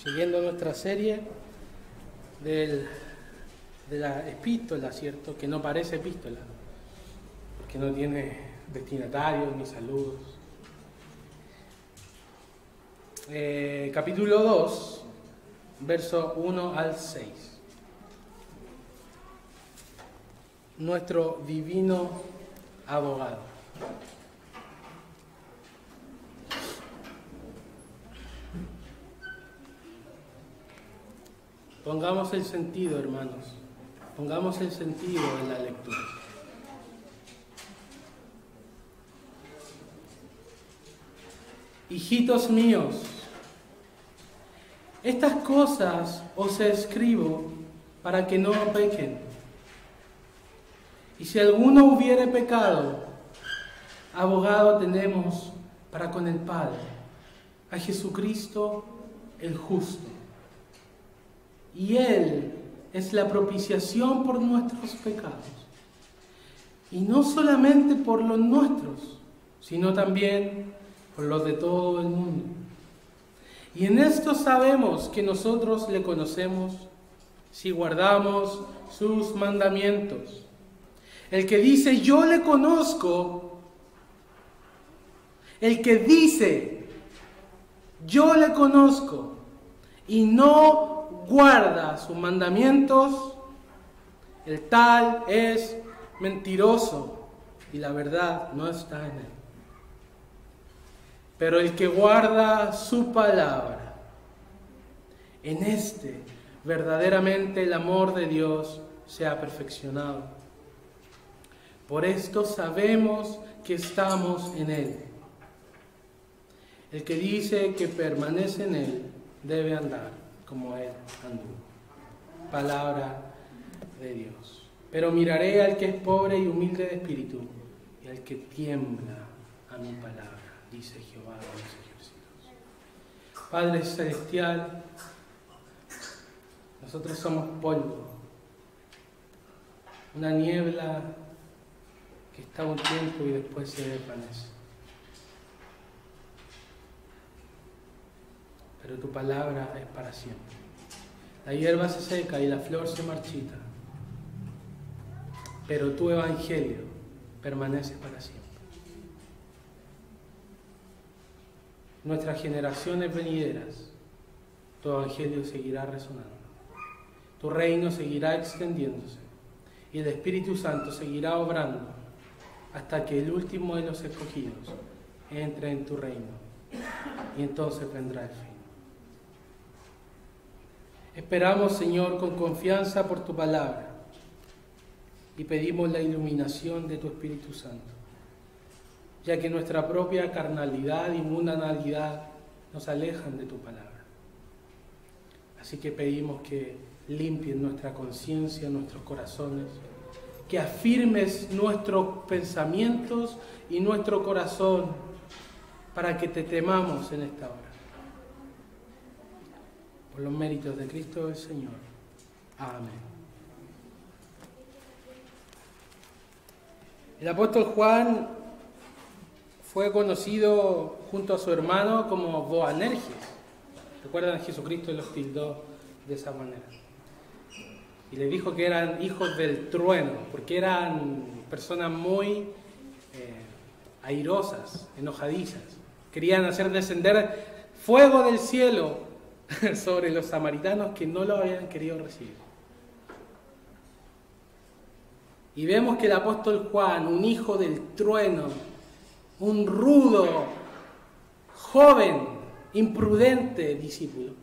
siguiendo nuestra serie de la epístola, ¿cierto? Que no parece epístola, porque no tiene destinatarios ni saludos. Capítulo 2, verso 1 al 6. Nuestro divino abogado. Pongamos el sentido, hermanos. Pongamos el sentido en la lectura. Hijitos míos, estas cosas os escribo para que no pequen. Y si alguno hubiere pecado, abogado tenemos para con el Padre, a Jesucristo el justo. Y Él es la propiciación por nuestros pecados. Y no solamente por los nuestros, sino también por los de todo el mundo. Y en esto sabemos que nosotros le conocemos si guardamos sus mandamientos. El que dice yo le conozco, el que dice yo le conozco y no guarda sus mandamientos, el tal es mentiroso y la verdad no está en él. Pero el que guarda su palabra, en este verdaderamente el amor de Dios se ha perfeccionado. Por esto sabemos que estamos en él. El que dice que permanece en él debe andar como él anduvo. Palabra de Dios. Pero miraré al que es pobre y humilde de espíritu y al que tiembla a mi palabra, dice Jehová de los ejércitos. Padre celestial, nosotros somos polvo, una niebla que está un tiempo y después se desvanece. Pero tu palabra es para siempre. La hierba se seca y la flor se marchita, pero tu evangelio permanece para siempre. Nuestras generaciones venideras, tu evangelio seguirá resonando. Tu reino seguirá extendiéndose y el Espíritu Santo seguirá obrando hasta que el último de los escogidos entre en tu reino y entonces vendrá el fin. Esperamos, Señor, con confianza por tu palabra y pedimos la iluminación de tu Espíritu Santo, ya que nuestra propia carnalidad y mundanalidad nos alejan de tu palabra. Así que pedimos que limpies nuestra conciencia, nuestros corazones, que afirmes nuestros pensamientos y nuestro corazón para que te temamos en esta hora. Por los méritos de Cristo el Señor. Amén. El apóstol Juan fue conocido junto a su hermano como Boanerges. ¿Recuerdan? A Jesucristo los tildó de esa manera. Y le dijo que eran hijos del trueno, porque eran personas muy airosas, enojadizas. Querían hacer descender fuego del cielo sobre los samaritanos que no lo habían querido recibir. Y vemos que el apóstol Juan, un hijo del trueno, un rudo, joven, imprudente discípulo,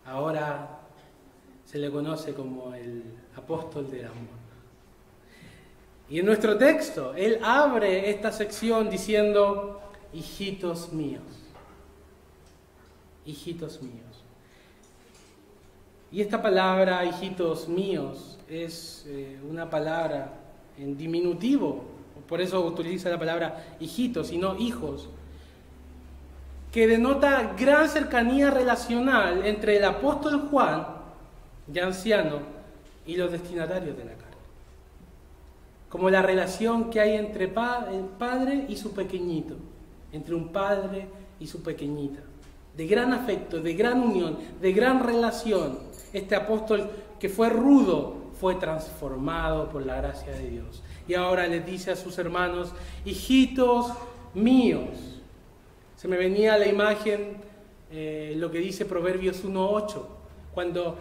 ahora se le conoce como el apóstol del amor. Y en nuestro texto, él abre esta sección diciendo, hijitos míos. Hijitos míos. Y esta palabra, hijitos míos, es una palabra en diminutivo, por eso utiliza la palabra hijitos y no hijos, que denota gran cercanía relacional entre el apóstol Juan, ya anciano, y los destinatarios de la carta. Como la relación que hay entre el padre y su pequeñito, entre un padre y y su pequeñita, de gran afecto, de gran unión, de gran relación. Este apóstol que fue rudo fue transformado por la gracia de Dios. Y ahora les dice a sus hermanos: hijitos míos. Se me venía a la imagen lo que dice Proverbios 1:8, cuando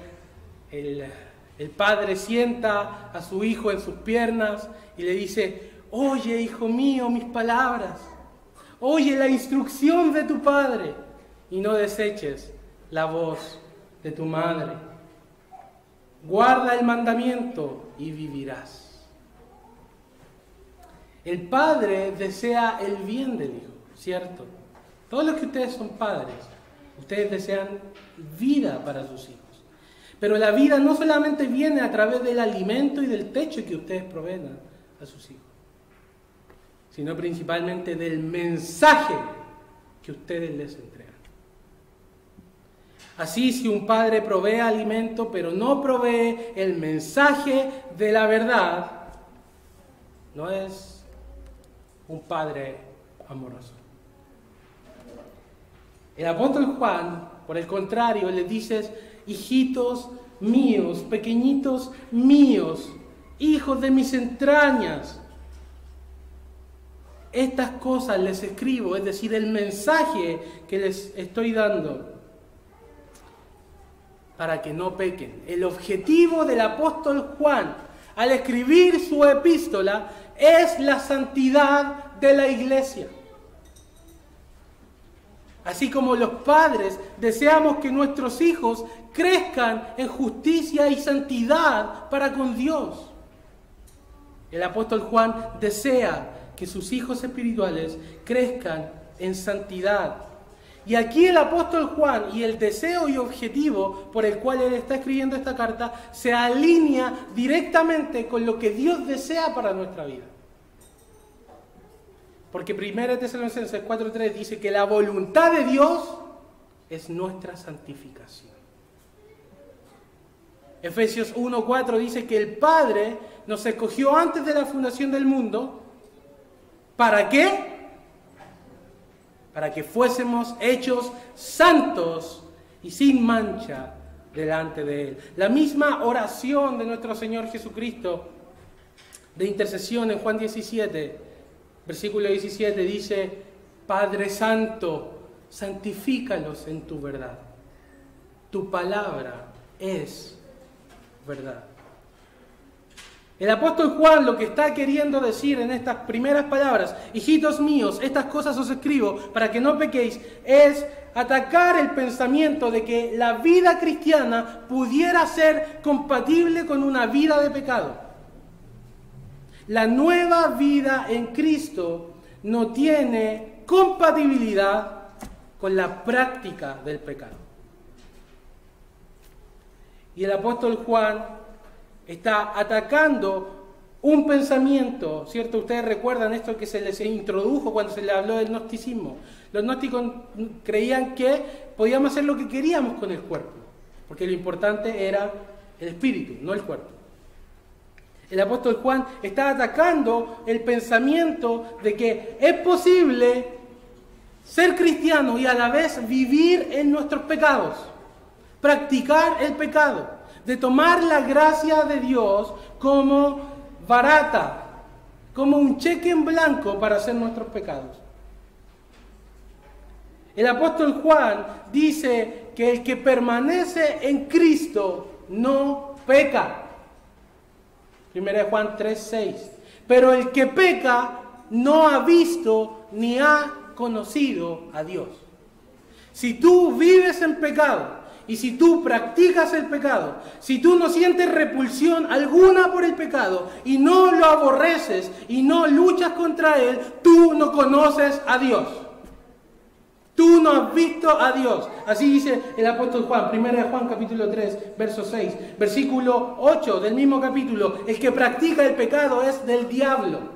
el padre sienta a su hijo en sus piernas y le dice: oye, hijo mío, mis palabras, oye la instrucción de tu padre, y no deseches la voz de tu madre. Guarda el mandamiento y vivirás. El padre desea el bien del hijo, ¿cierto? Todos los que ustedes son padres, ustedes desean vida para sus hijos. Pero la vida no solamente viene a través del alimento y del techo que ustedes proveen a sus hijos, sino principalmente del mensaje que ustedes les entregan. Así, si un padre provee alimento, pero no provee el mensaje de la verdad, no es un padre amoroso. El apóstol Juan, por el contrario, le dice: hijitos míos, pequeñitos míos, hijos de mis entrañas, estas cosas les escribo, es decir, el mensaje que les estoy dando, para que no pequen. El objetivo del apóstol Juan al escribir su epístola es la santidad de la iglesia. Así como los padres deseamos que nuestros hijos crezcan en justicia y santidad para con Dios, el apóstol Juan desea que sus hijos espirituales crezcan en santidad. Y aquí el apóstol Juan, y el deseo y objetivo por el cual él está escribiendo esta carta, se alinea directamente con lo que Dios desea para nuestra vida. Porque 1 Tesalonicenses 4:3 dice que la voluntad de Dios es nuestra santificación. Efesios 1:4 dice que el Padre nos escogió antes de la fundación del mundo. ¿Para qué? Para que fuésemos hechos santos y sin mancha delante de Él. La misma oración de nuestro Señor Jesucristo de intercesión en Juan 17, versículo 17, dice: Padre Santo, santifícalos en tu verdad. Tu palabra es verdad. El apóstol Juan lo que está queriendo decir en estas primeras palabras: hijitos míos, estas cosas os escribo para que no pequéis, es atacar el pensamiento de que la vida cristiana pudiera ser compatible con una vida de pecado. La nueva vida en Cristo no tiene compatibilidad con la práctica del pecado. Y el apóstol Juan está atacando un pensamiento, ¿cierto? Ustedes recuerdan esto que se les introdujo cuando se les habló del gnosticismo. Los gnósticos creían que podíamos hacer lo que queríamos con el cuerpo, porque lo importante era el espíritu, no el cuerpo. El apóstol Juan está atacando el pensamiento de que es posible ser cristiano y a la vez vivir en nuestros pecados, practicar el pecado, de tomar la gracia de Dios como barata, como un cheque en blanco para hacer nuestros pecados. El apóstol Juan dice que el que permanece en Cristo no peca. 1 Juan 3:6. Pero el que peca no ha visto ni ha conocido a Dios. Si tú vives en pecado, y si tú practicas el pecado, si tú no sientes repulsión alguna por el pecado y no lo aborreces y no luchas contra él, tú no conoces a Dios. Tú no has visto a Dios. Así dice el apóstol Juan, 1 Juan capítulo 3, verso 6. Versículo 8 del mismo capítulo: el que practica el pecado es del diablo.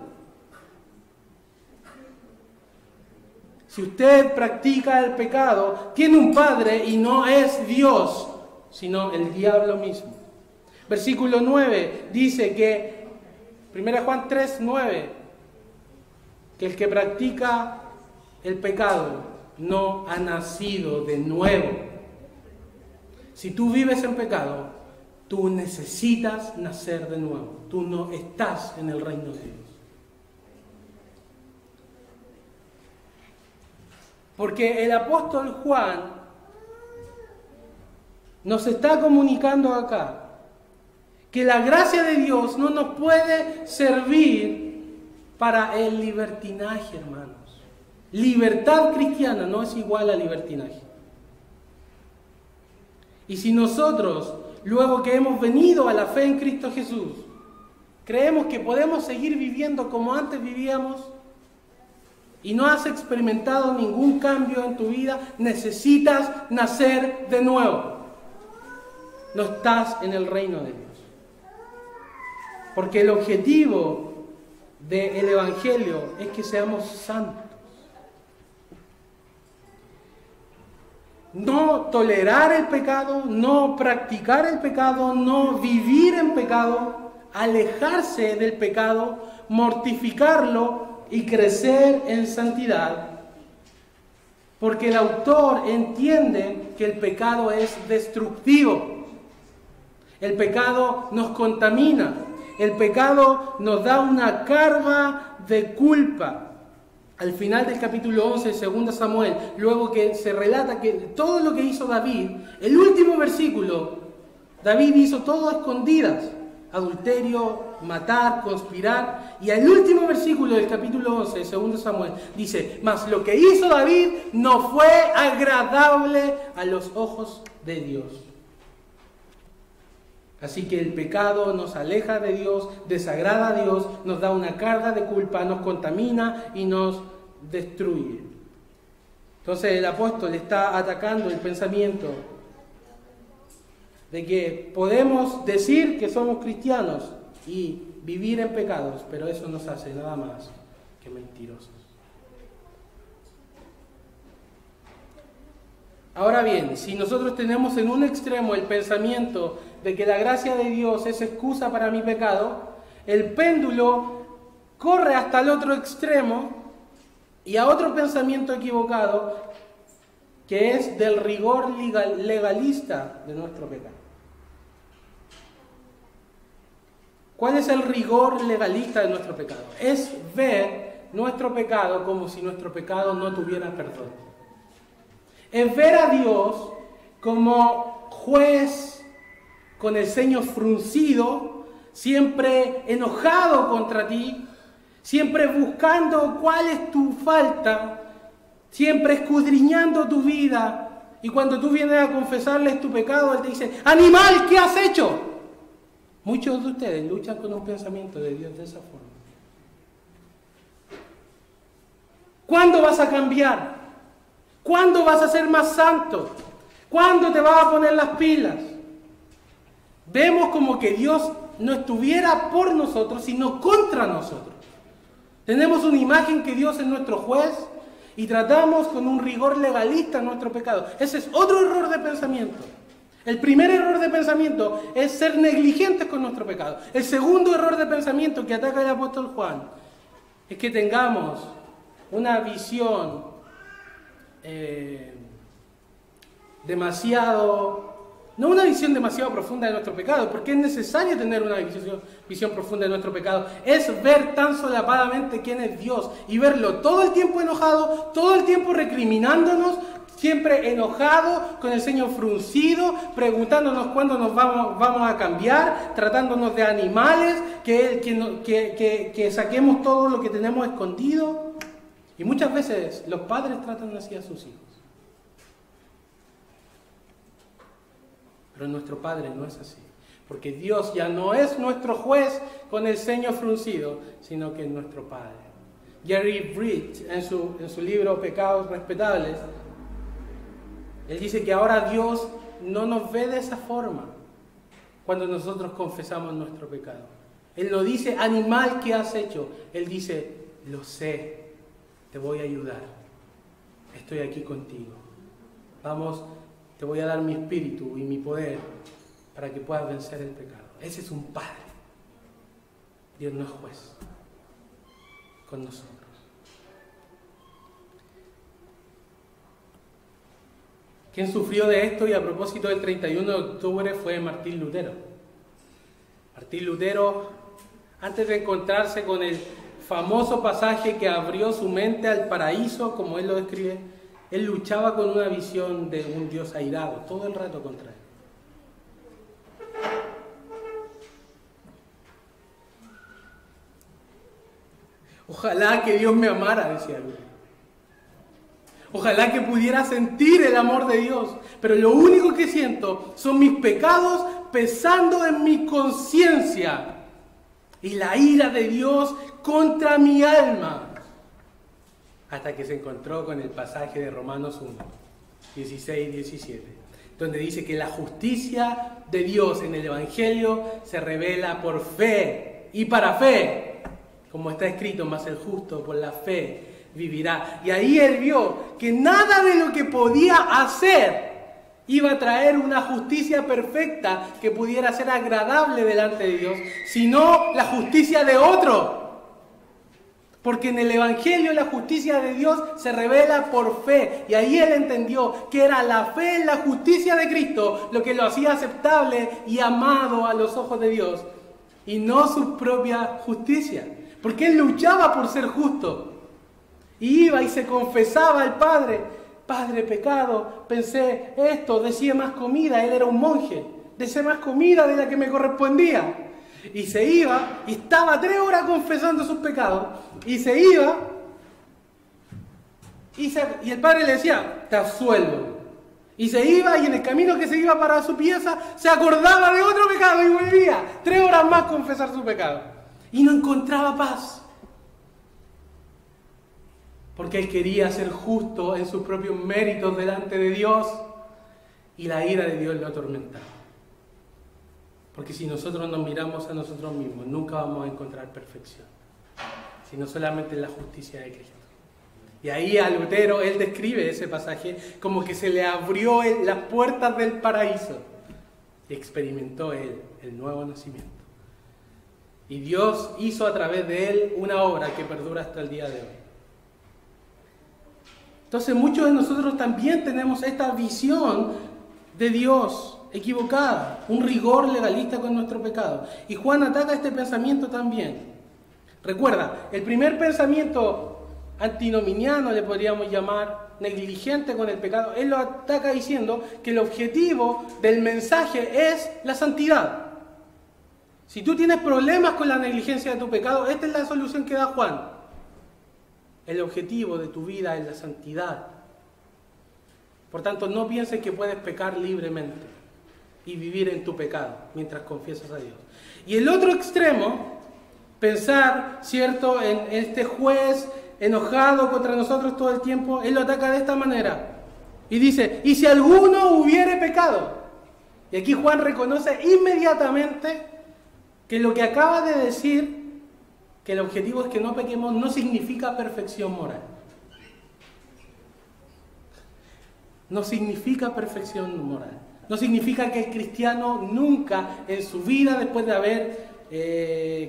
Si usted practica el pecado, tiene un padre y no es Dios, sino el diablo mismo. Versículo 9 dice que, 1 Juan 3, 9, que el que practica el pecado no ha nacido de nuevo. Si tú vives en pecado, tú necesitas nacer de nuevo. Tú no estás en el reino de Dios. Porque el apóstol Juan nos está comunicando acá que la gracia de Dios no nos puede servir para el libertinaje, hermanos. Libertad cristiana no es igual a libertinaje. Y si nosotros, luego que hemos venido a la fe en Cristo Jesús, creemos que podemos seguir viviendo como antes vivíamos y no has experimentado ningún cambio en tu vida, necesitas nacer de nuevo. No estás en el reino de Dios. Porque el objetivo del Evangelio es que seamos santos. No tolerar el pecado, no practicar el pecado, no vivir en pecado, alejarse del pecado, mortificarlo y crecer en santidad. Porque el autor entiende que el pecado es destructivo. El pecado nos contamina. El pecado nos da una carga de culpa. Al final del capítulo 11 de 2 Samuel, luego que se relata que todo lo que hizo David, el último versículo, David hizo todo a escondidas. Adulterio, matar, conspirar. Y el último versículo del capítulo 11 de 2 Samuel dice: mas lo que hizo David no fue agradable a los ojos de Dios. Así que el pecado nos aleja de Dios, desagrada a Dios, nos da una carga de culpa, nos contamina y nos destruye. Entonces el apóstol está atacando el pensamiento de que podemos decir que somos cristianos y vivir en pecados, pero eso nos hace nada más que mentirosos. Ahora bien, si nosotros tenemos en un extremo el pensamiento de que la gracia de Dios es excusa para mi pecado, el péndulo corre hasta el otro extremo y a otro pensamiento equivocado, que es del rigor legalista de nuestro pecado. ¿Cuál es el rigor legalista de nuestro pecado? Es ver nuestro pecado como si nuestro pecado no tuviera perdón. Es ver a Dios como juez con el ceño fruncido, siempre enojado contra ti, siempre buscando cuál es tu falta, siempre escudriñando tu vida. Y cuando tú vienes a confesarles tu pecado, Él te dice: ¡animal, qué has hecho! Muchos de ustedes luchan con un pensamiento de Dios de esa forma. ¿Cuándo vas a cambiar? ¿Cuándo vas a ser más santo? ¿Cuándo te vas a poner las pilas? Vemos como que Dios no estuviera por nosotros, sino contra nosotros. Tenemos una imagen que Dios es nuestro juez y tratamos con un rigor legalista nuestro pecado. Ese es otro error de pensamiento. El primer error de pensamiento es ser negligentes con nuestro pecado. El segundo error de pensamiento que ataca el apóstol Juan es que tengamos una visión no una visión demasiado profunda de nuestro pecado, porque es necesario tener una visión profunda de nuestro pecado. Es ver tan solapadamente quién es Dios y verlo todo el tiempo enojado, todo el tiempo recriminándonos, siempre enojado, con el ceño fruncido, preguntándonos cuándo nos vamos a cambiar, tratándonos de animales, que saquemos todo lo que tenemos escondido. Y muchas veces los padres tratan así a sus hijos. Pero nuestro Padre no es así. Porque Dios ya no es nuestro juez con el ceño fruncido, sino que es nuestro Padre. Jerry Bridge, en su libro Pecados Respetables, él dice que ahora Dios no nos ve de esa forma cuando nosotros confesamos nuestro pecado. Él no dice: animal, ¿qué has hecho? Él dice: lo sé. Te voy a ayudar. Estoy aquí contigo. Vamos, te voy a dar mi espíritu y mi poder para que puedas vencer el pecado. Ese es un Padre. Dios no es juez con nosotros. Quien sufrió de esto, y a propósito del 31 de octubre, fue Martín Lutero. Martín Lutero, antes de encontrarse con el famoso pasaje que abrió su mente al paraíso, como él lo describe, él luchaba con una visión de un Dios airado, todo el rato contra él. Ojalá que Dios me amara, decía Lutero. Ojalá que pudiera sentir el amor de Dios, pero lo único que siento son mis pecados pesando en mi conciencia y la ira de Dios contra mi alma. Hasta que se encontró con el pasaje de Romanos 1, 16 y 17, donde dice que la justicia de Dios en el Evangelio se revela por fe y para fe, como está escrito, mas el justo por la fe vivirá. Y ahí él vio que nada de lo que podía hacer iba a traer una justicia perfecta que pudiera ser agradable delante de Dios, sino la justicia de otro. Porque en el Evangelio la justicia de Dios se revela por fe. Y ahí él entendió que era la fe en la justicia de Cristo lo que lo hacía aceptable y amado a los ojos de Dios, y no su propia justicia. Porque él luchaba por ser justo. Y iba y se confesaba al Padre: Padre, pecado, pensé esto, deseé más comida. Él era un monje, deseé más comida de la que me correspondía. Y se iba, y estaba 3 horas confesando sus pecados, y se iba, y el Padre le decía: te absuelvo. Y se iba, y en el camino que se iba para su pieza, se acordaba de otro pecado y volvía 3 horas más a confesar su pecado. Y no encontraba paz. Porque él quería ser justo en sus propios méritos delante de Dios, y la ira de Dios lo atormentaba. Porque si nosotros nos miramos a nosotros mismos, nunca vamos a encontrar perfección, sino solamente en la justicia de Cristo. Y ahí a Lutero, él describe ese pasaje como que se le abrió las puertas del paraíso, y experimentó él el nuevo nacimiento. Y Dios hizo a través de él una obra que perdura hasta el día de hoy. Entonces muchos de nosotros también tenemos esta visión de Dios equivocada, un rigor legalista con nuestro pecado. Y Juan ataca este pensamiento también. Recuerda, el primer pensamiento antinominiano, le podríamos llamar, negligente con el pecado, él lo ataca diciendo que el objetivo del mensaje es la santidad. Si tú tienes problemas con la negligencia de tu pecado, esta es la solución que da Juan. El objetivo de tu vida es la santidad. Por tanto, no pienses que puedes pecar libremente y vivir en tu pecado mientras confiesas a Dios. Y el otro extremo, pensar, ¿cierto?, en este juez enojado contra nosotros todo el tiempo, él lo ataca de esta manera. Y dice: y si alguno hubiere pecado. Y aquí Juan reconoce inmediatamente que lo que acaba de decir, que el objetivo es que no pequemos, no significa perfección moral. No significa perfección moral. No significa que el cristiano nunca en su vida, después de haber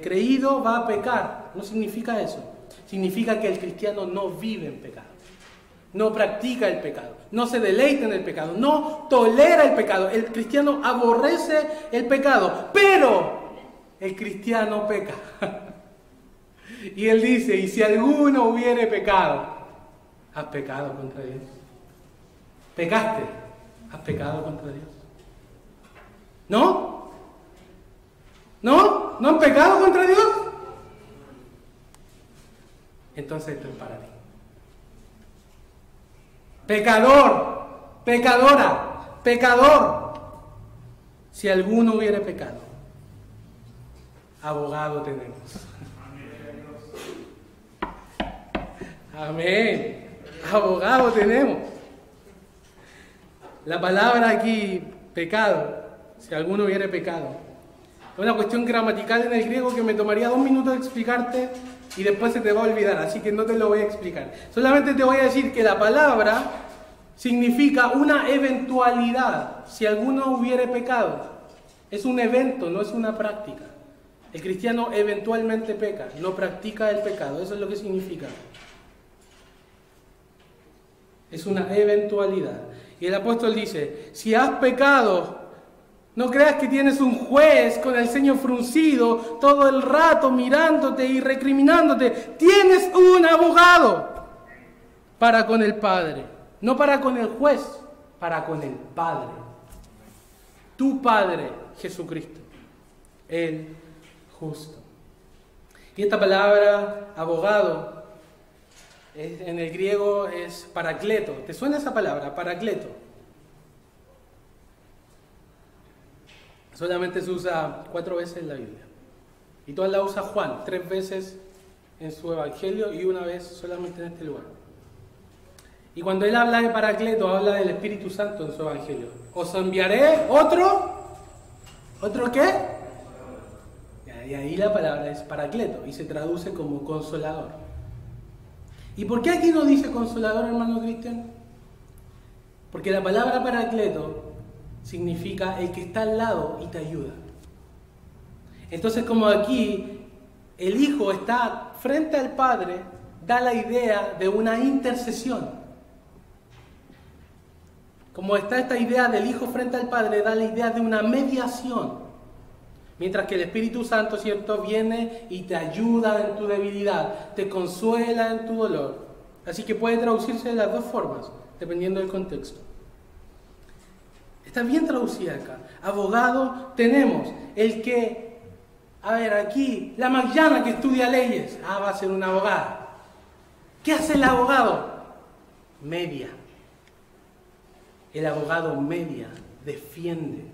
creído, va a pecar. No significa eso. Significa que el cristiano no vive en pecado. No practica el pecado. No se deleita en el pecado. No tolera el pecado. El cristiano aborrece el pecado. Pero el cristiano peca. Y él dice: y si alguno hubiere pecado. ¿Has pecado contra Dios? ¿Pecaste? ¿Has pecado contra Dios? ¿No? ¿No? ¿No han pecado contra Dios? Entonces esto es para ti. Pecador, pecadora, pecador. Si alguno hubiere pecado, abogado tenemos. Amén. Abogado tenemos. La palabra aquí, pecado, si alguno hubiere pecado, es una cuestión gramatical en el griego que me tomaría 2 minutos de explicarte y después se te va a olvidar, así que no te lo voy a explicar. Solamente te voy a decir que la palabra significa una eventualidad. Si alguno hubiere pecado, es un evento, no es una práctica. El cristiano eventualmente peca, no practica el pecado, eso es lo que significa. Es una eventualidad. Y el apóstol dice, si has pecado, no creas que tienes un juez con el ceño fruncido todo el rato mirándote y recriminándote. Tienes un abogado para con el Padre. No para con el juez, para con el Padre. Tu Padre, Jesucristo, el justo. Y esta palabra, abogado, en el griego es paracleto. ¿Te suena esa palabra? Paracleto. Solamente se usa 4 veces en la Biblia. Y todas la usa Juan, 3 veces en su evangelio y 1 vez solamente en este lugar. Y cuando él habla de paracleto, habla del Espíritu Santo en su evangelio. Os enviaré otro. ¿Otro qué? Y ahí la palabra es paracleto y se traduce como consolador. ¿Y por qué aquí no dice consolador, hermano Cristian? Porque la palabra paracleto significa el que está al lado y te ayuda. Entonces, como aquí el Hijo está frente al Padre, da la idea de una intercesión. Como está esta idea del Hijo frente al Padre, da la idea de una mediación. Mientras que el Espíritu Santo, ¿cierto?, viene y te ayuda en tu debilidad, te consuela en tu dolor. Así que puede traducirse de las 2 formas, dependiendo del contexto. Está bien traducida acá. Abogado tenemos el que, aquí, la Magyana que estudia leyes, va a ser una abogada. ¿Qué hace el abogado? Media. El abogado media, defiende.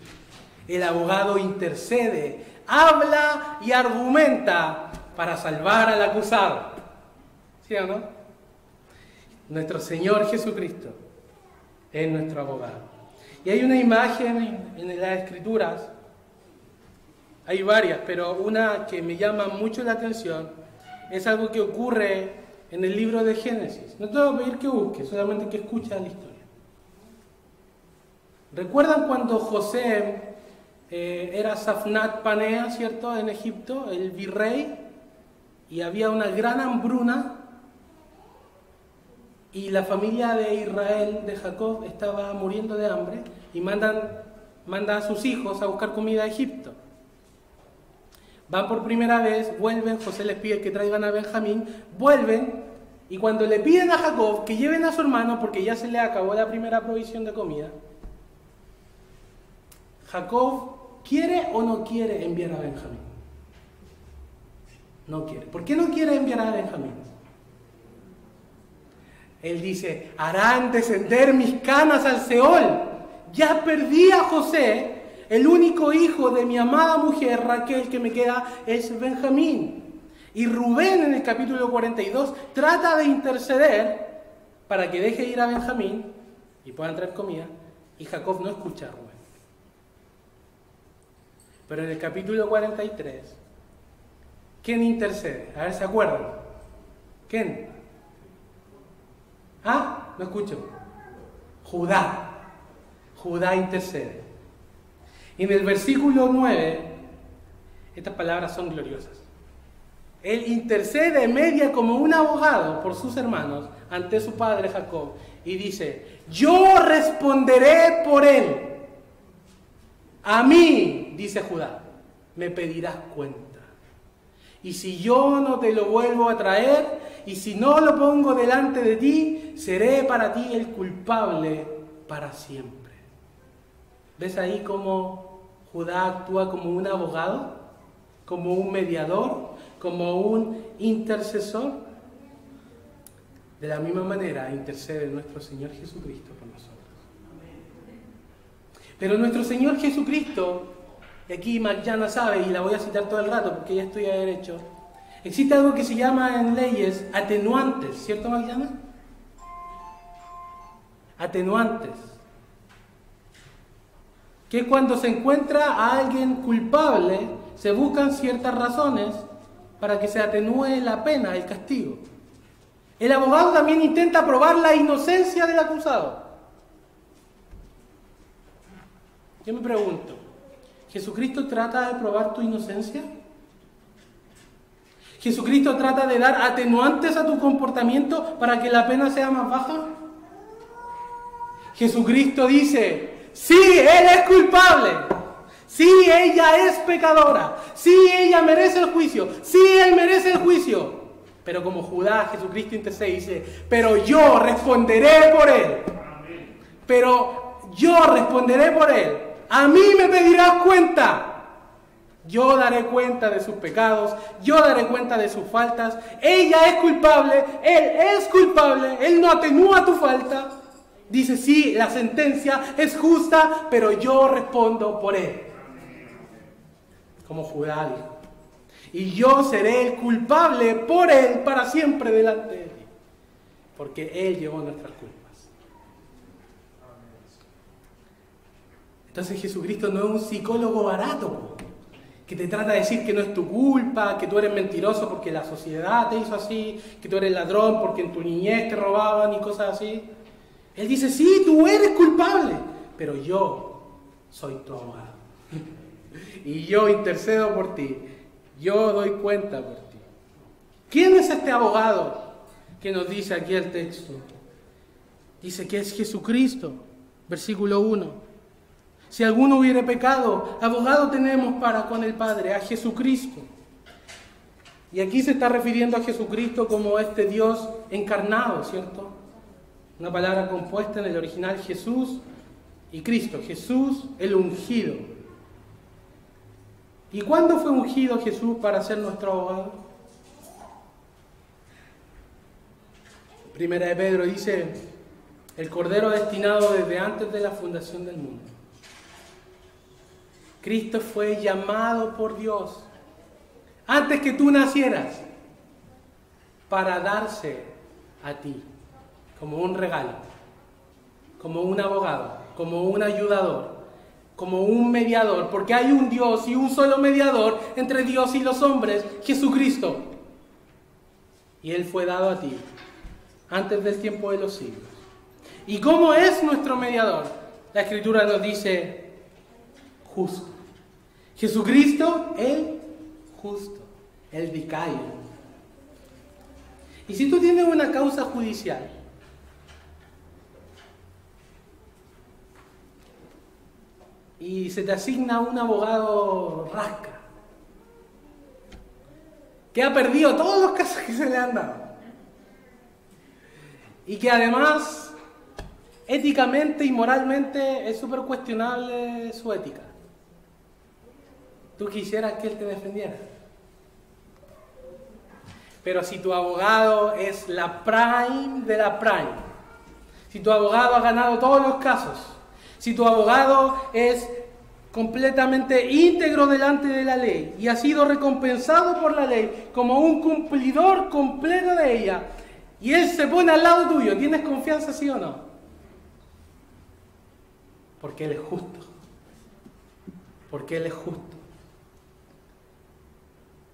El abogado intercede, habla y argumenta para salvar al acusado. ¿Sí o no? Nuestro Señor Jesucristo es nuestro abogado. Y hay una imagen en las Escrituras, hay varias, pero una que me llama mucho la atención es algo que ocurre en el libro de Génesis. No te voy a pedir que busques, solamente que escuches la historia. ¿Recuerdan cuando José era Safnat Panea, ¿cierto?, en Egipto, el virrey, y había una gran hambruna, y la familia de Israel, de Jacob, estaba muriendo de hambre, y manda a sus hijos a buscar comida a Egipto. Van por primera vez, vuelven, José les pide que traigan a Benjamín, vuelven, y cuando le piden a Jacob que lleven a su hermano, porque ya se le acabó la primera provisión de comida, Jacob ¿quiere o no quiere enviar a Benjamín? No quiere. ¿Por qué no quiere enviar a Benjamín? Él dice, harán descender mis canas al Seol. Ya perdí a José, el único hijo de mi amada mujer Raquel que me queda es Benjamín. Y Rubén en el capítulo 42 trata de interceder para que deje ir a Benjamín y puedan traer comida. Y Jacob no escucha a Rubén. Pero en el capítulo 43, ¿quién intercede? A ver, ¿se acuerdan? ¿Quién? No escucho. Judá. Judá intercede. Y en el versículo 9, estas palabras son gloriosas. Él intercede, media como un abogado por sus hermanos ante su padre Jacob. Y dice, yo responderé por él. A mí, dice Judá, me pedirás cuenta. Y si yo no te lo vuelvo a traer, y si no lo pongo delante de ti, seré para ti el culpable para siempre. ¿Ves ahí cómo Judá actúa como un abogado? Como un mediador, como un intercesor. De la misma manera intercede nuestro Señor Jesucristo por nosotros. Pero nuestro Señor Jesucristo, y aquí Magyana sabe, y la voy a citar todo el rato porque ella estudia Derecho, existe algo que se llama en leyes atenuantes, ¿cierto, Magyana? Atenuantes. Que cuando se encuentra a alguien culpable, se buscan ciertas razones para que se atenúe la pena, el castigo. El abogado también intenta probar la inocencia del acusado. Yo me pregunto, ¿Jesucristo trata de probar tu inocencia? ¿Jesucristo trata de dar atenuantes a tu comportamiento para que la pena sea más baja? Jesucristo dice, sí, Él es culpable. Sí, ella es pecadora. Sí, ella merece el juicio. Sí, Él merece el juicio. Pero como Judá, Jesucristo intercede y dice, pero yo responderé por Él. Pero yo responderé por Él. A mí me pedirás cuenta. Yo daré cuenta de sus pecados. Yo daré cuenta de sus faltas. Ella es culpable. Él es culpable. Él no atenúa tu falta. Dice, sí, la sentencia es justa, pero yo respondo por Él. Como Judá dijo. Y yo seré el culpable por Él para siempre delante de ti. Porque Él llevó nuestras culpas. Entonces Jesucristo no es un psicólogo barato, que te trata de decir que no es tu culpa, que tú eres mentiroso porque la sociedad te hizo así, que tú eres ladrón porque en tu niñez te robaban y cosas así. Él dice, sí, tú eres culpable, pero yo soy tu abogado. Y yo intercedo por ti. Yo doy cuenta por ti. ¿Quién es este abogado que nos dice aquí el texto? Dice que es Jesucristo. Versículo 1. Si alguno hubiere pecado, abogado tenemos para con el Padre, a Jesucristo. Y aquí se está refiriendo a Jesucristo como este Dios encarnado, ¿cierto? Una palabra compuesta en el original, Jesús y Cristo. Jesús el ungido. ¿Y cuándo fue ungido Jesús para ser nuestro abogado? Primera de Pedro dice, el Cordero destinado desde antes de la fundación del mundo. Cristo fue llamado por Dios antes que tú nacieras para darse a ti como un regalo, como un abogado, como un ayudador, como un mediador, porque hay un Dios y un solo mediador entre Dios y los hombres, Jesucristo. Y Él fue dado a ti antes del tiempo de los siglos. ¿Y cómo es nuestro mediador? La Escritura nos dice, justo. Jesucristo, el justo, el vicario. Y si tú tienes una causa judicial, y se te asigna un abogado rasca, que ha perdido todos los casos que se le han dado, y que además éticamente y moralmente es súper cuestionable su ética, tú quisieras que él te defendiera. Pero si tu abogado es la prime de la prime, si tu abogado ha ganado todos los casos, si tu abogado es completamente íntegro delante de la ley y ha sido recompensado por la ley como un cumplidor completo de ella, y él se pone al lado tuyo, ¿tienes confianza, sí o no? Porque él es justo. Porque él es justo.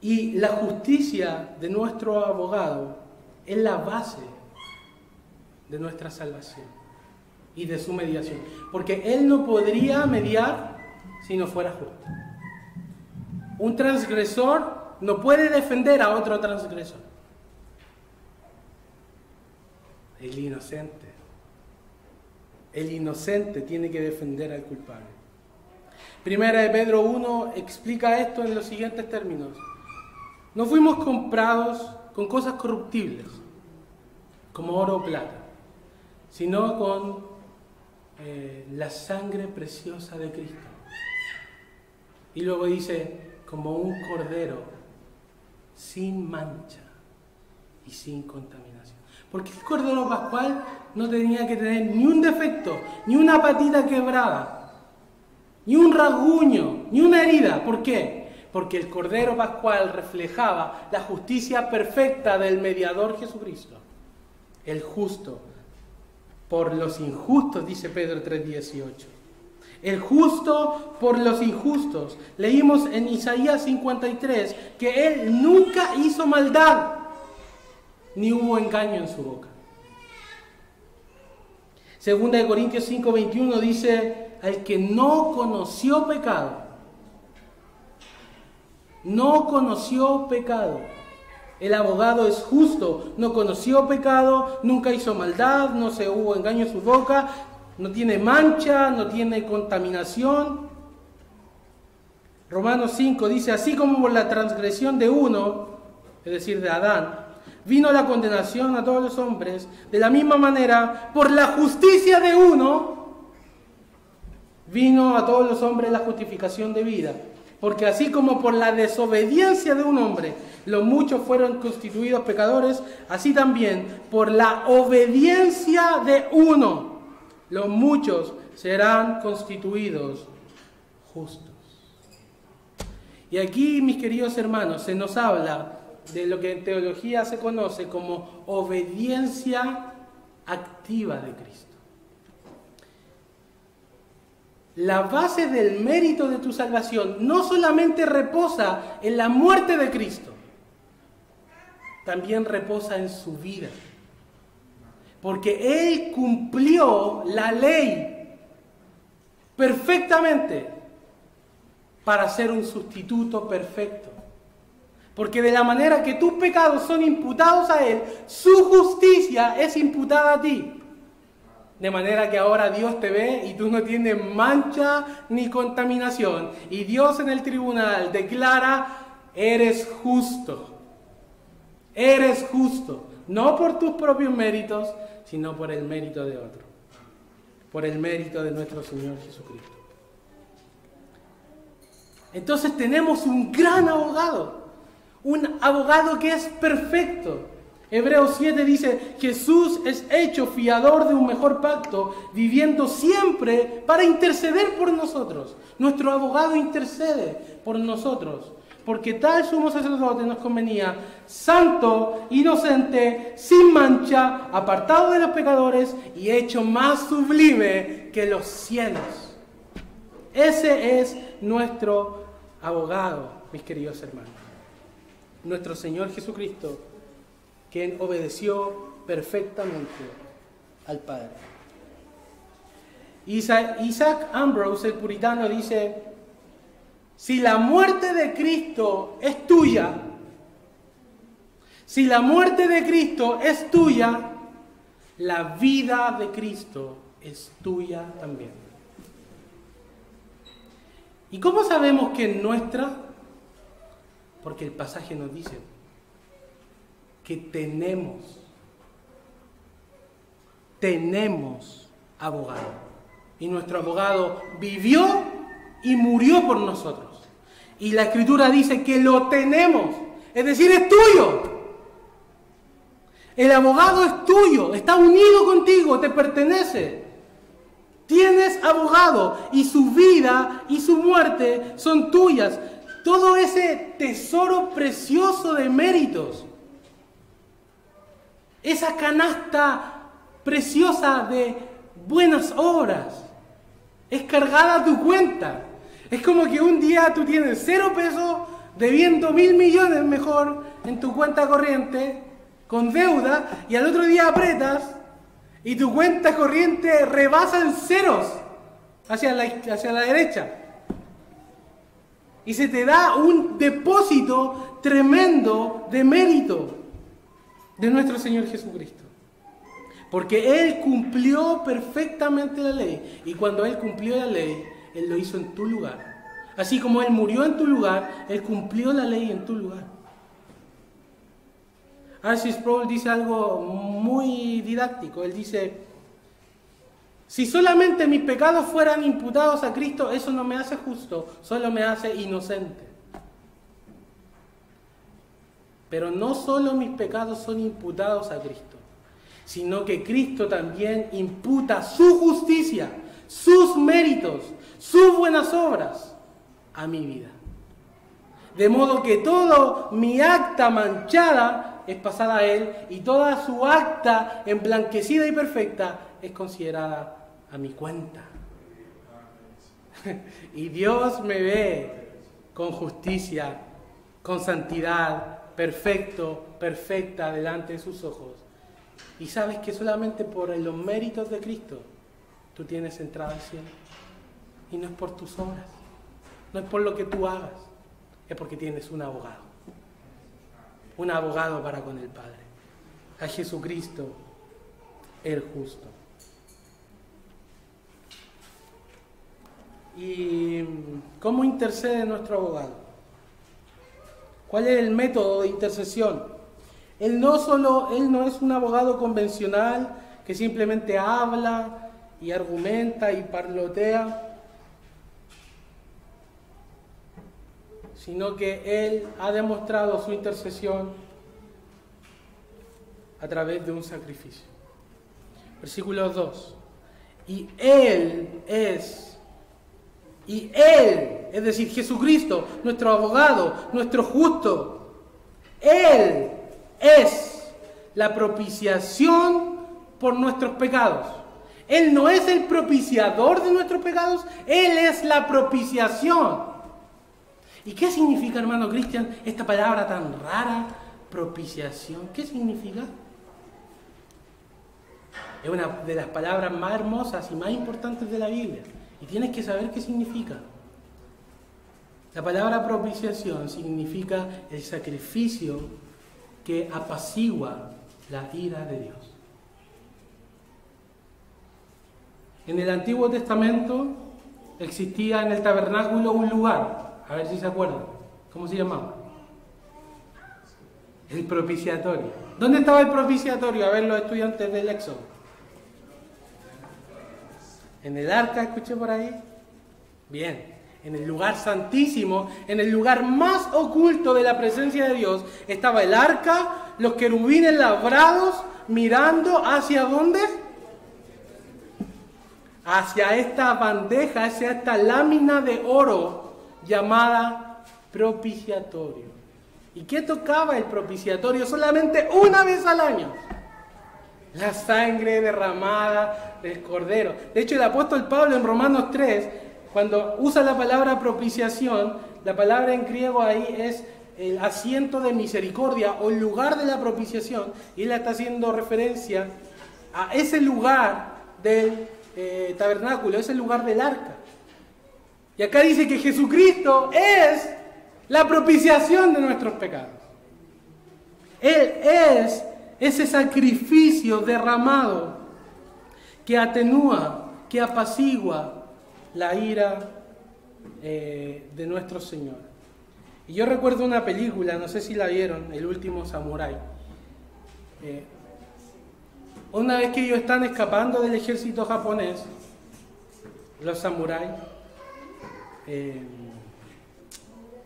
Y la justicia de nuestro abogado es la base de nuestra salvación y de su mediación. Porque él no podría mediar si no fuera justo. Un transgresor no puede defender a otro transgresor. El inocente tiene que defender al culpable. Primera de Pedro 1 explica esto en los siguientes términos. No fuimos comprados con cosas corruptibles, como oro o plata, sino con la sangre preciosa de Cristo. Y luego dice, como un cordero sin mancha y sin contaminación. Porque el cordero pascual no tenía que tener ni un defecto, ni una patita quebrada, ni un rasguño, ni una herida. ¿Por qué? Porque el Cordero Pascual reflejaba la justicia perfecta del mediador Jesucristo, el justo por los injustos, dice Pedro 3:18. El justo por los injustos. Leímos en Isaías 53 que Él nunca hizo maldad, ni hubo engaño en su boca. Segunda de Corintios 5:21 dice, al que no conoció pecado, no conoció pecado. El abogado es justo, no conoció pecado, nunca hizo maldad, no se hubo engaño en su boca, no tiene mancha, no tiene contaminación. Romanos 5 dice, así como por la transgresión de uno, es decir, de Adán, vino la condenación a todos los hombres, de la misma manera, por la justicia de uno, vino a todos los hombres la justificación de vida. Porque así como por la desobediencia de un hombre, los muchos fueron constituidos pecadores, así también por la obediencia de uno, los muchos serán constituidos justos. Y aquí, mis queridos hermanos, se nos habla de lo que en teología se conoce como obediencia activa de Cristo. La base del mérito de tu salvación no solamente reposa en la muerte de Cristo, también reposa en su vida. Porque Él cumplió la ley perfectamente para ser un sustituto perfecto. Porque de la manera que tus pecados son imputados a Él, su justicia es imputada a ti. De manera que ahora Dios te ve y tú no tienes mancha ni contaminación. Y Dios en el tribunal declara, eres justo. Eres justo. No por tus propios méritos, sino por el mérito de otro. Por el mérito de nuestro Señor Jesucristo. Entonces tenemos un gran abogado. Un abogado que es perfecto. Hebreos 7 dice, Jesús es hecho fiador de un mejor pacto, viviendo siempre para interceder por nosotros. Nuestro abogado intercede por nosotros, porque tal sumo sacerdote nos convenía, santo, inocente, sin mancha, apartado de los pecadores y hecho más sublime que los cielos. Ese es nuestro abogado, mis queridos hermanos. Nuestro Señor Jesucristo, quien obedeció perfectamente al Padre. Isaac Ambrose, el puritano, dice, si la muerte de Cristo es tuya, si la muerte de Cristo es tuya, la vida de Cristo es tuya también. ¿Y cómo sabemos que es nuestra? Porque el pasaje nos dice que tenemos abogado. Y nuestro abogado vivió y murió por nosotros. Y la Escritura dice que lo tenemos. Es decir, es tuyo. El abogado es tuyo. Está unido contigo. Te pertenece. Tienes abogado. Y su vida y su muerte son tuyas. Todo ese tesoro precioso de méritos. Esa canasta preciosa de buenas obras es cargada a tu cuenta. Es como que un día tú tienes 0 pesos debiendo 1.000 millones mejor en tu cuenta corriente con deuda y al otro día apretas y tu cuenta corriente rebasa en ceros hacia la derecha. Y se te da un depósito tremendo de mérito de nuestro Señor Jesucristo. Porque Él cumplió perfectamente la ley. Y cuando Él cumplió la ley, Él lo hizo en tu lugar. Así como Él murió en tu lugar, Él cumplió la ley en tu lugar. R.C. Sproul dice algo muy didáctico. Él dice, si solamente mis pecados fueran imputados a Cristo, eso no me hace justo, solo me hace inocente. Pero no solo mis pecados son imputados a Cristo, sino que Cristo también imputa su justicia, sus méritos, sus buenas obras a mi vida. De modo que toda mi acta manchada es pasada a Él y toda su acta emblanquecida y perfecta es considerada a mi cuenta. Y Dios me ve con justicia, con santidad, perfecta delante de sus ojos. Y sabes que solamente por los méritos de Cristo tú tienes entrada al cielo. Y no es por tus obras, no es por lo que tú hagas, es porque tienes un abogado para con el Padre, a Jesucristo el justo. ¿Y cómo intercede nuestro abogado? ¿Cuál es el método de intercesión? Él no es un abogado convencional que simplemente habla y argumenta y parlotea, sino que Él ha demostrado su intercesión a través de un sacrificio. Versículo 2. Y Él, es decir, Jesucristo, nuestro abogado, nuestro justo, Él es la propiciación por nuestros pecados. Él no es el propiciador de nuestros pecados, Él es la propiciación. ¿Y qué significa, hermano Cristian, esta palabra tan rara, propiciación? ¿Qué significa? Es una de las palabras más hermosas y más importantes de la Biblia. Y tienes que saber qué significa. La palabra propiciación significa el sacrificio que apacigua la ira de Dios. En el Antiguo Testamento existía en el tabernáculo un lugar, a ver si se acuerdan, ¿cómo se llamaba? El propiciatorio. ¿Dónde estaba el propiciatorio? A ver, los estudiantes del Éxodo. ¿En el arca, escuché por ahí? Bien. En el lugar santísimo, en el lugar más oculto de la presencia de Dios, estaba el arca, los querubines labrados, mirando hacia ¿dónde? Hacia esta bandeja, hacia esta lámina de oro llamada propiciatorio. ¿Y qué tocaba el propiciatorio? Solamente una vez al año. La sangre derramada del Cordero. De hecho, el apóstol Pablo en Romanos 3, cuando usa la palabra propiciación, la palabra en griego ahí es el asiento de misericordia o el lugar de la propiciación, y él está haciendo referencia a ese lugar del tabernáculo, ese lugar del arca. Y acá dice que Jesucristo es la propiciación de nuestros pecados. Él es ese sacrificio derramado que atenúa, que apacigua la ira de nuestro Señor. Y yo recuerdo una película, no sé si la vieron, El último samurái. Una vez que ellos están escapando del ejército japonés, los samuráis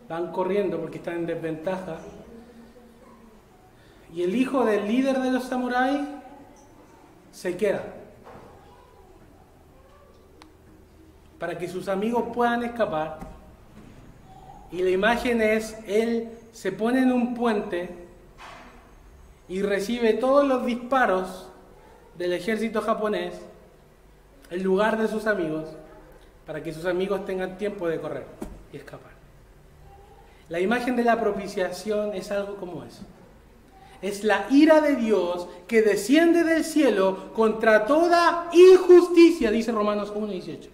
van corriendo porque están en desventaja, y el hijo del líder de los samuráis se queda para que sus amigos puedan escapar. Y la imagen es, él se pone en un puente y recibe todos los disparos del ejército japonés en lugar de sus amigos, para que sus amigos tengan tiempo de correr y escapar. La imagen de la propiciación es algo como eso. Es la ira de Dios que desciende del cielo contra toda injusticia, dice Romanos 1:18.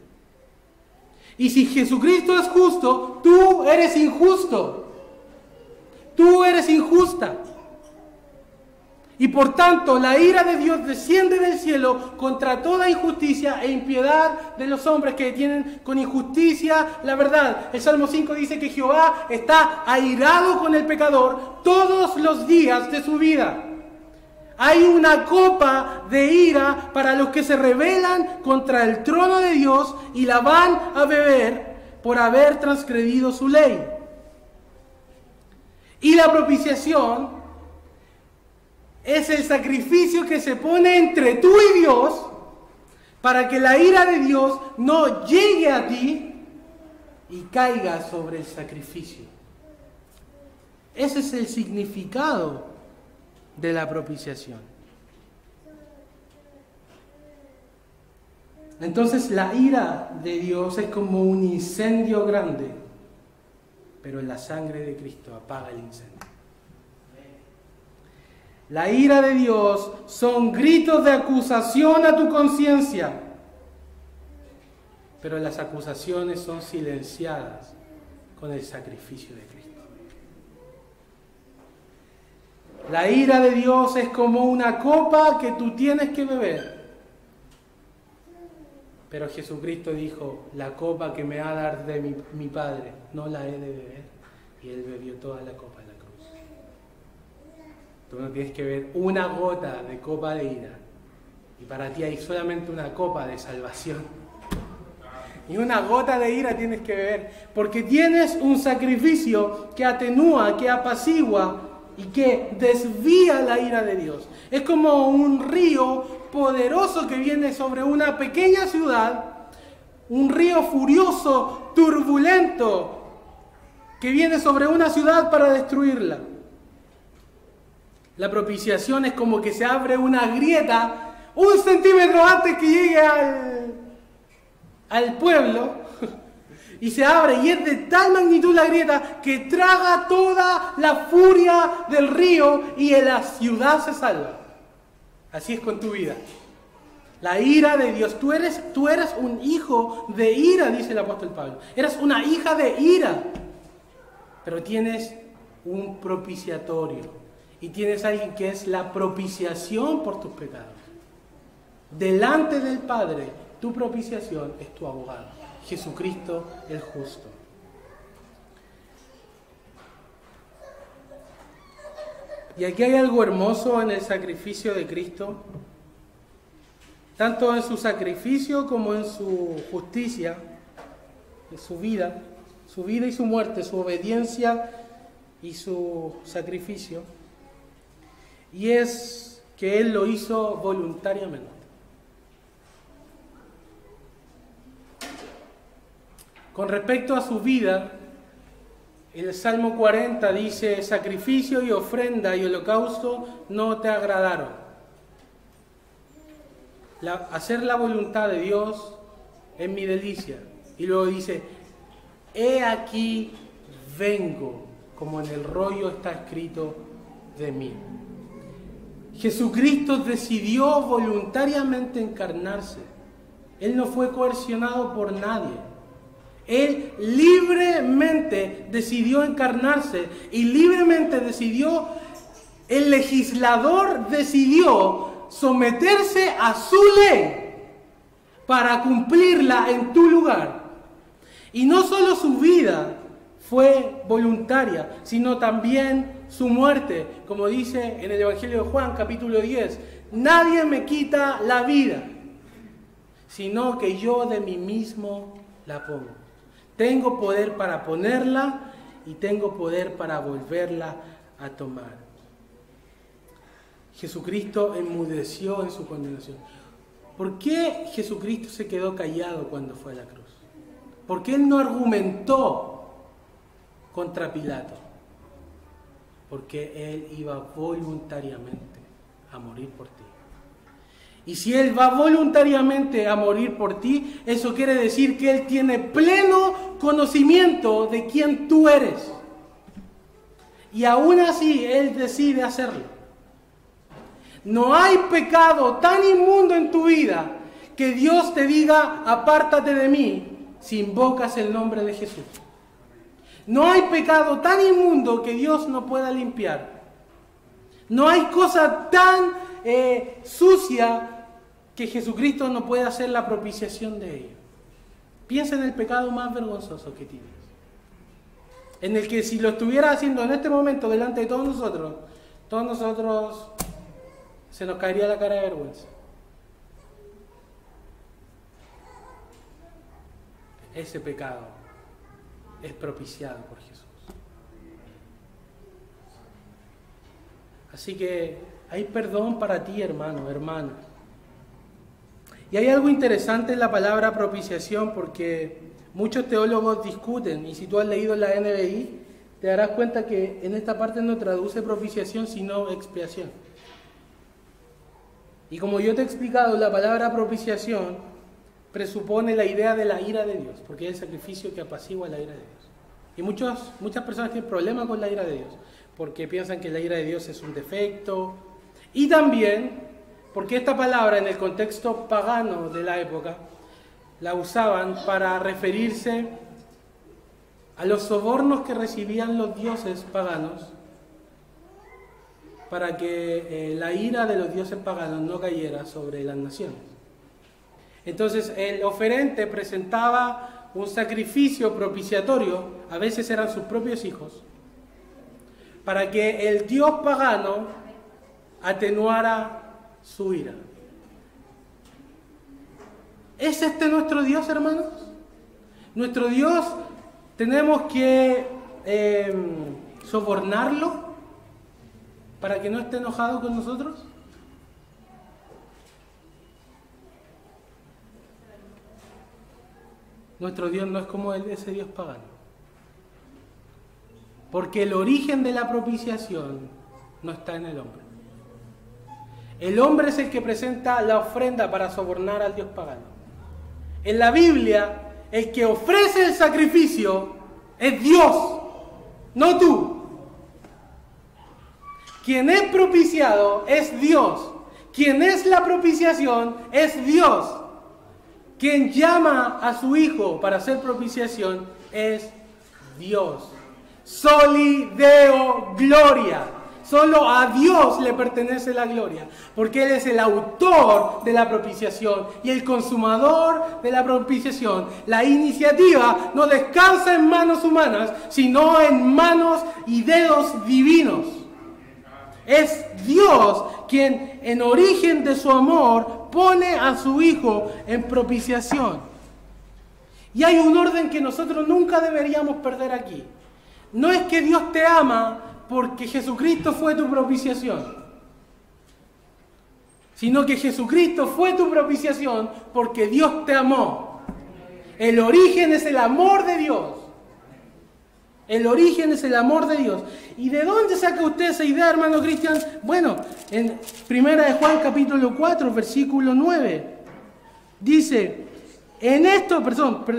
Y si Jesucristo es justo, tú eres injusto. Tú eres injusta. Y por tanto, la ira de Dios desciende del cielo contra toda injusticia e impiedad de los hombres que detienen con injusticia la verdad. El Salmo 5 dice que Jehová está airado con el pecador todos los días de su vida. Hay una copa de ira para los que se rebelan contra el trono de Dios y la van a beber por haber transgredido su ley. Y la propiciación es el sacrificio que se pone entre tú y Dios para que la ira de Dios no llegue a ti y caiga sobre el sacrificio. Ese es el significado de la propiciación. Entonces la ira de Dios es como un incendio grande, pero la sangre de Cristo apaga el incendio. La ira de Dios son gritos de acusación a tu conciencia, pero las acusaciones son silenciadas con el sacrificio de Cristo. La ira de Dios es como una copa que tú tienes que beber, Pero Jesucristo dijo, la copa que me va a dar de mi Padre, no la he de beber. Y Él bebió toda la copa en la cruz. Tú no tienes que beber una gota de copa de ira. Y para ti hay solamente una copa de salvación. Y una gota de ira tienes que beber. Porque tienes un sacrificio que atenúa, que apacigua y que desvía la ira de Dios. Es como un río poderoso que viene sobre una pequeña ciudad, un río furioso, turbulento, que viene sobre una ciudad para destruirla. La propiciación es como que se abre una grieta 1 centímetro antes que llegue al pueblo, y se abre, y es de tal magnitud la grieta que traga toda la furia del río y la ciudad se salva. Así es con tu vida. La ira de Dios. Tú eres un hijo de ira, dice el apóstol Pablo. Eres una hija de ira. Pero tienes un propiciatorio. Y tienes a alguien que es la propiciación por tus pecados. Delante del Padre, tu propiciación es tu abogado. Jesucristo el justo. Y aquí hay algo hermoso en el sacrificio de Cristo, tanto en su sacrificio como en su justicia, en su vida y su muerte, su obediencia y su sacrificio. Y es que Él lo hizo voluntariamente. Con respecto a su vida, el Salmo 40 dice, sacrificio y ofrenda y holocausto no te agradaron. Hacer la voluntad de Dios es mi delicia. Y luego dice, he aquí vengo, como en el rollo está escrito de mí. Jesucristo decidió voluntariamente encarnarse. Él no fue coercionado por nadie. Él libremente decidió encarnarse y libremente decidió, el legislador decidió someterse a su ley para cumplirla en tu lugar. Y no solo su vida fue voluntaria, sino también su muerte, como dice en el Evangelio de Juan, capítulo 10, nadie me quita la vida, sino que yo de mí mismo la pongo. Tengo poder para ponerla y tengo poder para volverla a tomar. Jesucristo enmudeció en su condenación. ¿Por qué Jesucristo se quedó callado cuando fue a la cruz? ¿Por qué Él no argumentó contra Pilato? Porque Él iba voluntariamente a morir por ti. Y si Él va voluntariamente a morir por ti, eso quiere decir que Él tiene pleno conocimiento de quién tú eres. Y aún así Él decide hacerlo. No hay pecado tan inmundo en tu vida que Dios te diga, apártate de mí, si invocas el nombre de Jesús. No hay pecado tan inmundo que Dios no pueda limpiar. No hay cosa tan sucia que Jesucristo no pueda hacer la propiciación de ella. Piensa en el pecado más vergonzoso que tienes, en el que si lo estuviera haciendo en este momento delante de todos nosotros se nos caería la cara de vergüenza. Ese pecado es propiciado por Jesús. Así que hay perdón para ti, hermano, hermana. Y hay algo interesante en la palabra propiciación, porque muchos teólogos discuten, y si tú has leído la NBI, te darás cuenta que en esta parte no traduce propiciación, sino expiación. Y como yo te he explicado, la palabra propiciación presupone la idea de la ira de Dios, porque es el sacrificio que apacigua la ira de Dios. Y muchas personas tienen problemas con la ira de Dios, porque piensan que la ira de Dios es un defecto, y también porque esta palabra en el contexto pagano de la época la usaban para referirse a los sobornos que recibían los dioses paganos para que la ira de los dioses paganos no cayera sobre las naciones. Entonces el oferente presentaba un sacrificio propiciatorio, a veces eran sus propios hijos, para que el dios pagano atenuara su ira. ¿Es este nuestro Dios, hermanos? Nuestro Dios tenemos que sobornarlo para que no esté enojado con nosotros. Nuestro Dios no es como ese Dios pagano. Porque el origen de la propiciación no está en el hombre. El hombre es el que presenta la ofrenda para sobornar al Dios pagano. En la Biblia, el que ofrece el sacrificio es Dios, no tú. Quien es propiciado es Dios. Quien es la propiciación es Dios. Quien llama a su Hijo para hacer propiciación es Dios. Soli Deo Gloria. Solo a Dios le pertenece la gloria, porque Él es el autor de la propiciación y el consumador de la propiciación. La iniciativa no descansa en manos humanas, sino en manos y dedos divinos. Es Dios quien en origen de su amor pone a su Hijo en propiciación. Y hay un orden que nosotros nunca deberíamos perder aquí. No es que Dios te ama porque Jesucristo fue tu propiciación, sino que Jesucristo fue tu propiciación porque Dios te amó. El origen es el amor de Dios. El origen es el amor de Dios. ¿Y de dónde saca usted esa idea, hermano Cristian? Bueno, en 1 de Juan capítulo 4, versículo 9, dice,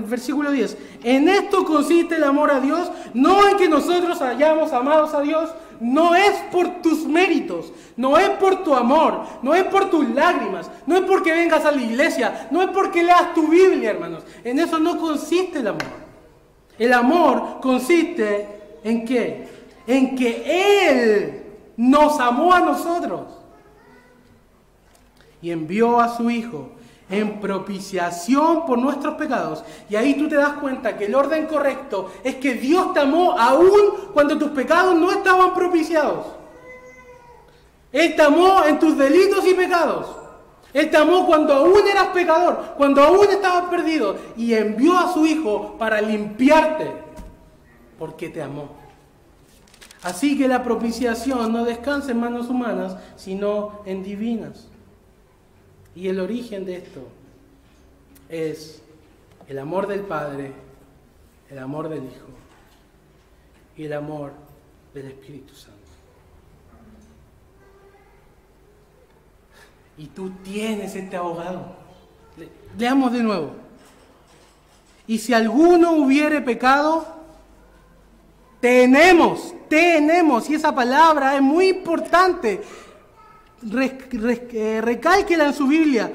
versículo 10, en esto consiste el amor a Dios, no en que nosotros hayamos amados a Dios, no es por tus méritos, no es por tu amor, no es por tus lágrimas, no es porque vengas a la iglesia, no es porque leas tu Biblia, hermanos. En eso no consiste el amor. El amor consiste ¿en qué? En que Él nos amó a nosotros y envió a su Hijo en propiciación por nuestros pecados. Y ahí tú te das cuenta que el orden correcto es que Dios te amó aún cuando tus pecados no estaban propiciados. Él te amó en tus delitos y pecados. Él te amó cuando aún eras pecador, cuando aún estabas perdido, y envió a su Hijo para limpiarte, porque te amó. Así que la propiciación no descansa en manos humanas, sino en divinas. Y el origen de esto es el amor del Padre, el amor del Hijo y el amor del Espíritu Santo. Y tú tienes este abogado. Leamos de nuevo. Y si alguno hubiere pecado, tenemos, y esa palabra es muy importante. Recálquela en su Biblia,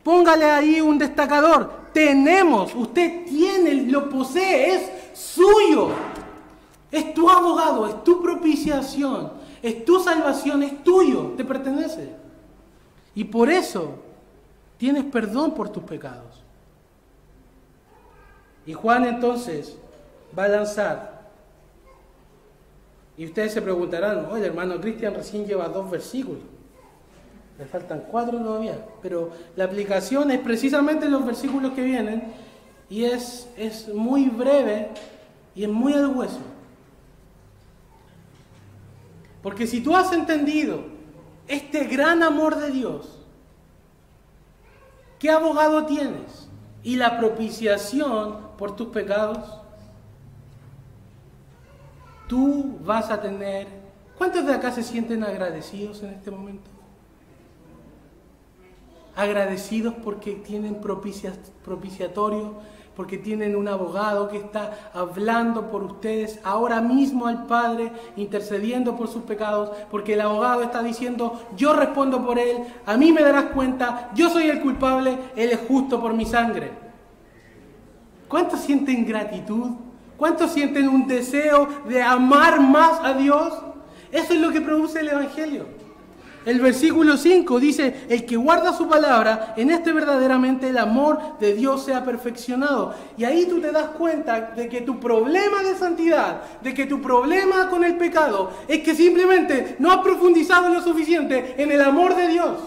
póngale ahí un destacador. Tenemos, usted tiene, lo posee, es suyo, es tu abogado, es tu propiciación, es tu salvación, es tuyo, te pertenece. Y por eso tienes perdón por tus pecados. Y Juan entonces va a lanzar, y ustedes se preguntarán, oye, hermano Cristian recién lleva 2 versículos. Le faltan 4 todavía, pero la aplicación es precisamente los versículos que vienen y es muy breve y es muy al hueso. Porque si tú has entendido este gran amor de Dios, ¿qué abogado tienes? Y la propiciación por tus pecados, tú vas a tener... ¿Cuántos de acá se sienten agradecidos en este momento? Agradecidos porque tienen propiciatorio, porque tienen un abogado que está hablando por ustedes ahora mismo al Padre, intercediendo por sus pecados, porque el abogado está diciendo, yo respondo por él, a mí me darás cuenta, yo soy el culpable, él es justo por mi sangre. ¿Cuántos sienten gratitud? ¿Cuántos sienten un deseo de amar más a Dios? Eso es lo que produce el Evangelio. El versículo 5 dice, el que guarda su palabra, en este verdaderamente el amor de Dios sea perfeccionado. Y ahí tú te das cuenta de que tu problema de santidad, de que tu problema con el pecado, es que simplemente no has profundizado lo suficiente en el amor de Dios.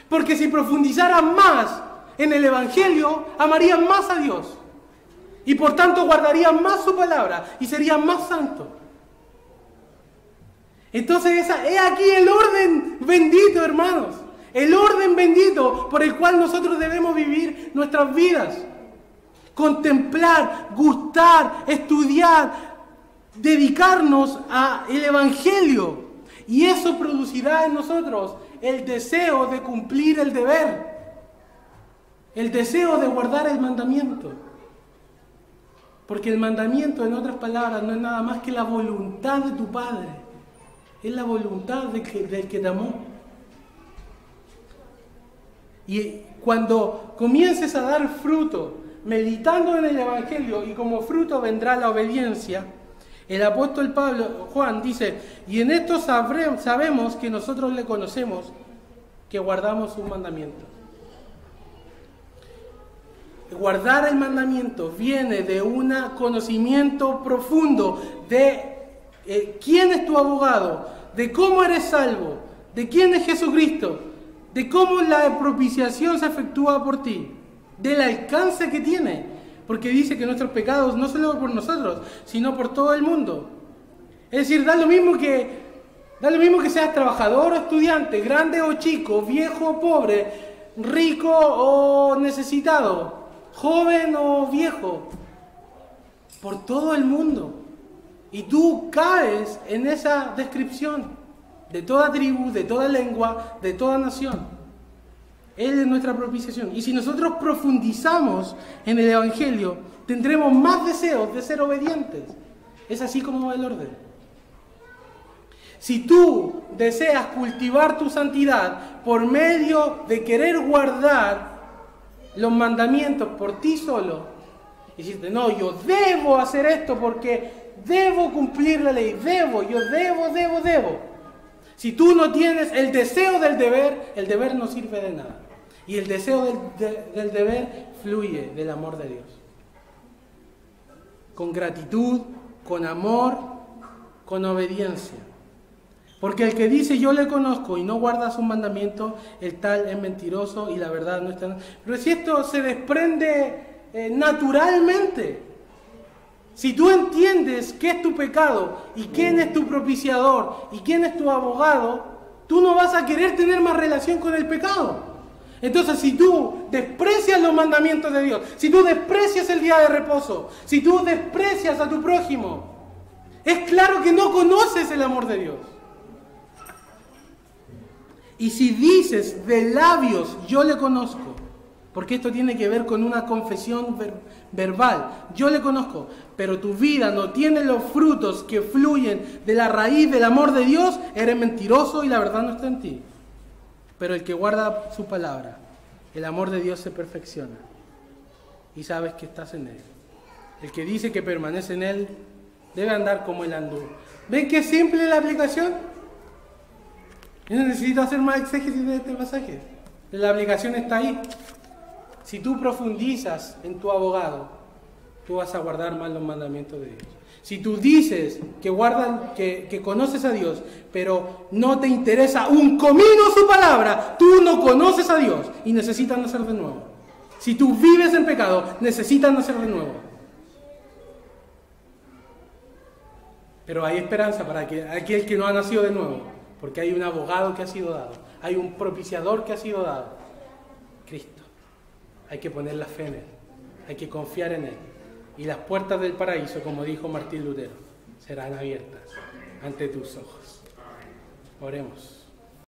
Porque si profundizaras más en el Evangelio, amarías más a Dios. Y por tanto guardarías más su palabra y serías más santo. Entonces es aquí el orden bendito, hermanos. El orden bendito por el cual nosotros debemos vivir nuestras vidas. Contemplar, gustar, estudiar, dedicarnos al Evangelio. Y eso producirá en nosotros el deseo de cumplir el deber. El deseo de guardar el mandamiento. Porque el mandamiento, en otras palabras, no es nada más que la voluntad de tu Padre. Es la voluntad del que te amó. Y cuando comiences a dar fruto, meditando en el Evangelio, y como fruto vendrá la obediencia, el apóstol Juan dice, y en esto sabemos que nosotros le conocemos, que guardamos sus mandamientos. Guardar el mandamiento viene de un conocimiento profundo de quién es tu abogado, de cómo eres salvo, de quién es Jesucristo, de cómo la propiciación se efectúa por ti, del alcance que tiene, porque dice que nuestros pecados no solo por nosotros, sino por todo el mundo. Es decir, da lo mismo que seas trabajador o estudiante, grande o chico, viejo o pobre, rico o necesitado, joven o viejo, por todo el mundo. Y tú caes en esa descripción de toda tribu, de toda lengua, de toda nación. Él es nuestra propiciación. Y si nosotros profundizamos en el Evangelio, tendremos más deseos de ser obedientes. Es así como va el orden. Si tú deseas cultivar tu santidad por medio de querer guardar los mandamientos por ti solo, y decirte, no, yo debo hacer esto porque debo cumplir la ley, yo debo. Si tú no tienes el deseo del deber, el deber no sirve de nada. Y el deseo del deber fluye del amor de Dios. Con gratitud, con amor, con obediencia. Porque el que dice yo le conozco y no guarda sus mandamientos, el tal es mentiroso y la verdad no está. Pero si esto se desprende naturalmente, si tú entiendes qué es tu pecado y quién es tu propiciador y quién es tu abogado, tú no vas a querer tener más relación con el pecado. Entonces, si tú desprecias los mandamientos de Dios, si tú desprecias el día de reposo, si tú desprecias a tu prójimo, es claro que no conoces el amor de Dios. Y si dices de labios, yo le conozco, porque esto tiene que ver con una confesión verbal, yo le conozco, pero tu vida no tiene los frutos que fluyen de la raíz del amor de Dios, eres mentiroso y la verdad no está en ti. Pero el que guarda su palabra, el amor de Dios se perfecciona y sabes que estás en Él. El que dice que permanece en Él debe andar como Él anduvo. ¿Ven qué simple la aplicación? Yo no necesito hacer más exégesis de este pasaje. La aplicación está ahí. Si tú profundizas en tu abogado, tú vas a guardar más los mandamientos de Dios. Si tú dices que conoces a Dios, pero no te interesa un comino su palabra, tú no conoces a Dios y necesitas nacer de nuevo. Si tú vives en pecado, necesitas nacer de nuevo. Pero hay esperanza para aquel que no ha nacido de nuevo, porque hay un abogado que ha sido dado, hay un propiciador que ha sido dado, Cristo. Hay que poner la fe en Él, hay que confiar en Él. Y las puertas del paraíso, como dijo Martín Lutero, serán abiertas ante tus ojos. Oremos.